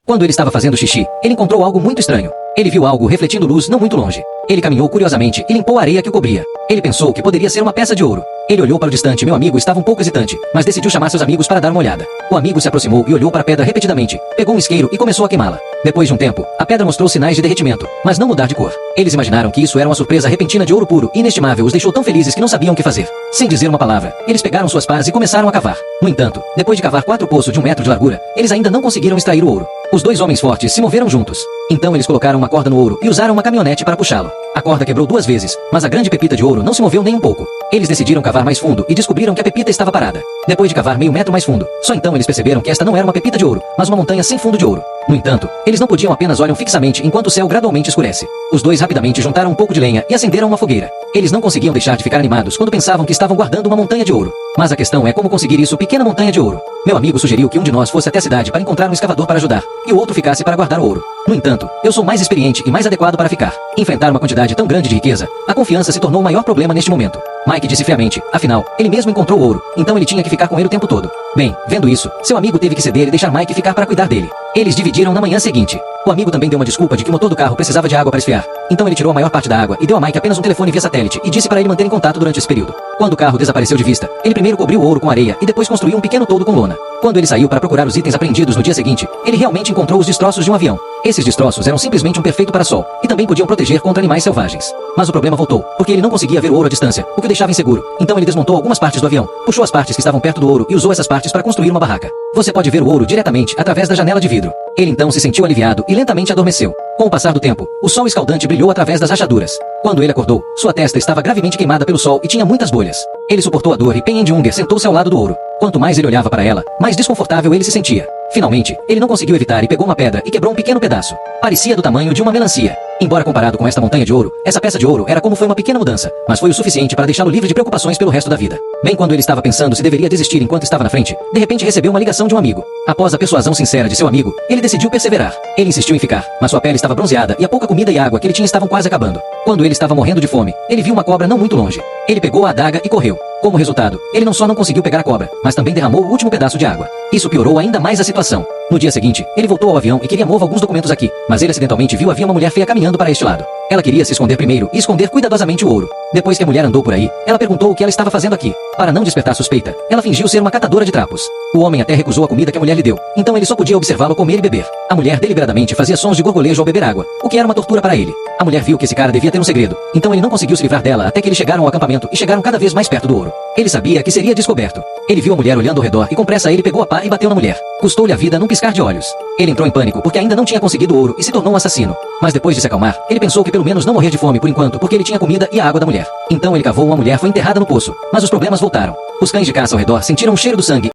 Quando ele estava fazendo xixi, ele encontrou algo muito estranho. Ele viu algo refletindo luz não muito longe. Ele caminhou curiosamente e limpou a areia que o cobria. Ele pensou que poderia ser uma peça de ouro. Ele olhou para o distante. Meu amigo estava um pouco hesitante, mas decidiu chamar seus amigos para dar uma olhada. O amigo se aproximou e olhou para a pedra repetidamente. Pegou um isqueiro e começou a queimá-la. Depois de um tempo, a pedra mostrou sinais de derretimento, mas não mudar de cor. Eles imaginaram que isso era uma surpresa repentina de ouro puro e inestimável. Os deixou tão felizes que não sabiam o que fazer. Sem dizer uma palavra, eles pegaram suas pás e começaram a cavar. No entanto, depois de cavar 4 poços de 1 metro de largura, eles ainda não conseguiram extrair o ouro. Os 2 homens fortes se moveram juntos. Então eles colocaram uma corda no ouro e usaram uma caminhonete para puxá-lo. A corda quebrou 2 vezes, mas a grande pepita de ouro não se moveu nem um pouco. Eles decidiram cavar mais fundo e descobriram que a pepita estava parada. Depois de cavar meio metro mais fundo, só então eles perceberam que esta não era uma pepita de ouro, mas uma montanha sem fundo de ouro. No entanto, eles não podiam apenas olhar fixamente enquanto o céu gradualmente escurece. Os 2 rapidamente juntaram um pouco de lenha e acenderam uma fogueira. Eles não conseguiam deixar de ficar animados quando pensavam que estavam guardando uma montanha de ouro. Mas a questão é como conseguir isso, pequena montanha de ouro. Meu amigo sugeriu que um de nós fosse até a cidade para encontrar um escavador para ajudar, e o outro ficasse para guardar o ouro. No entanto, eu sou mais experiente e mais adequado para ficar. Enfrentar uma quantidade tão grande de riqueza, a confiança se tornou o maior problema neste momento. Mike disse friamente, afinal, ele mesmo encontrou o ouro, então ele tinha que ficar com ele o tempo todo. Bem, vendo isso, seu amigo teve que ceder e deixar Mike ficar para cuidar dele. Eles dividiram na manhã seguinte. O amigo também deu uma desculpa de que o motor do carro precisava de água para esfriar. Então ele tirou a maior parte da água e deu a Mike apenas um telefone via satélite e disse para ele manter em contato durante esse período. Quando o carro desapareceu de vista, ele primeiro cobriu o ouro com areia e depois construiu um pequeno toldo com lona. Quando ele saiu para procurar os itens apreendidos no dia seguinte, ele realmente encontrou os destroços de um avião. Esses destroços eram simplesmente um perfeito parasol e também podiam proteger contra animais selvagens. Mas o problema voltou, porque ele não conseguia ver o ouro à distância, o que o deixava inseguro. Então ele desmontou algumas partes do avião, puxou as partes que estavam perto do ouro e usou essas partes para construir uma barraca. Você pode ver o ouro diretamente através da janela de vidro. Ele então se sentiu aliviado e lentamente adormeceu. Com o passar do tempo, o sol escaldante brilhou através das rachaduras. Quando ele acordou, sua testa estava gravemente queimada pelo sol e tinha muitas bolhas. Ele suportou a dor e Pen Junger sentou-se ao lado do ouro. Quanto mais ele olhava para ela, mais desconfortável ele se sentia. Finalmente, ele não conseguiu evitar e pegou uma pedra e quebrou um pequeno pedaço. Parecia do tamanho de uma melancia. Embora comparado com esta montanha de ouro, essa peça de ouro era como foi uma pequena mudança, mas foi o suficiente para deixá-lo livre de preocupações pelo resto da vida. Bem quando ele estava pensando se deveria desistir enquanto estava na frente, de repente recebeu uma ligação de um amigo. Após a persuasão sincera de seu amigo, ele decidiu perseverar. Ele insistiu em ficar, mas sua pele estava bronzeada e a pouca comida e água que ele tinha estavam quase acabando. Quando ele estava morrendo de fome, ele viu uma cobra não muito longe. Ele pegou a adaga e correu. Como resultado, ele não só não conseguiu pegar a cobra, mas também derramou o último pedaço de água. Isso piorou ainda mais a situação. No dia seguinte, ele voltou ao avião e queria mover alguns documentos aqui, mas ele acidentalmente viu havia uma mulher feia caminhando para este lado. Ela queria se esconder primeiro e esconder cuidadosamente o ouro. Depois que a mulher andou por aí, ela perguntou o que ela estava fazendo aqui. Para não despertar suspeita, ela fingiu ser uma catadora de trapos. O homem até recusou a comida que a mulher lhe deu, então ele só podia observá-lo comer e beber. A mulher deliberadamente fazia sons de gorgolejo ao beber água, o que era uma tortura para ele. A mulher viu que esse cara devia ter um segredo, então ele não conseguiu se livrar dela até que eles chegaram ao acampamento e chegaram cada vez mais perto do ouro. Ele sabia que seria descoberto. Ele viu a mulher olhando ao redor e com pressa ele pegou a pá e bateu na mulher. Custou-lhe a vida num piscar de olhos. Ele entrou em pânico porque ainda não tinha conseguido o ouro e se tornou um assassino. Mas depois de se acalmar, ele pensou que pelo menos não morrer de fome por enquanto porque ele tinha comida e a água da mulher. Então ele cavou uma mulher foi enterrada no poço, mas os problemas voltaram. Os cães de caça ao redor sentiram o cheiro do sangue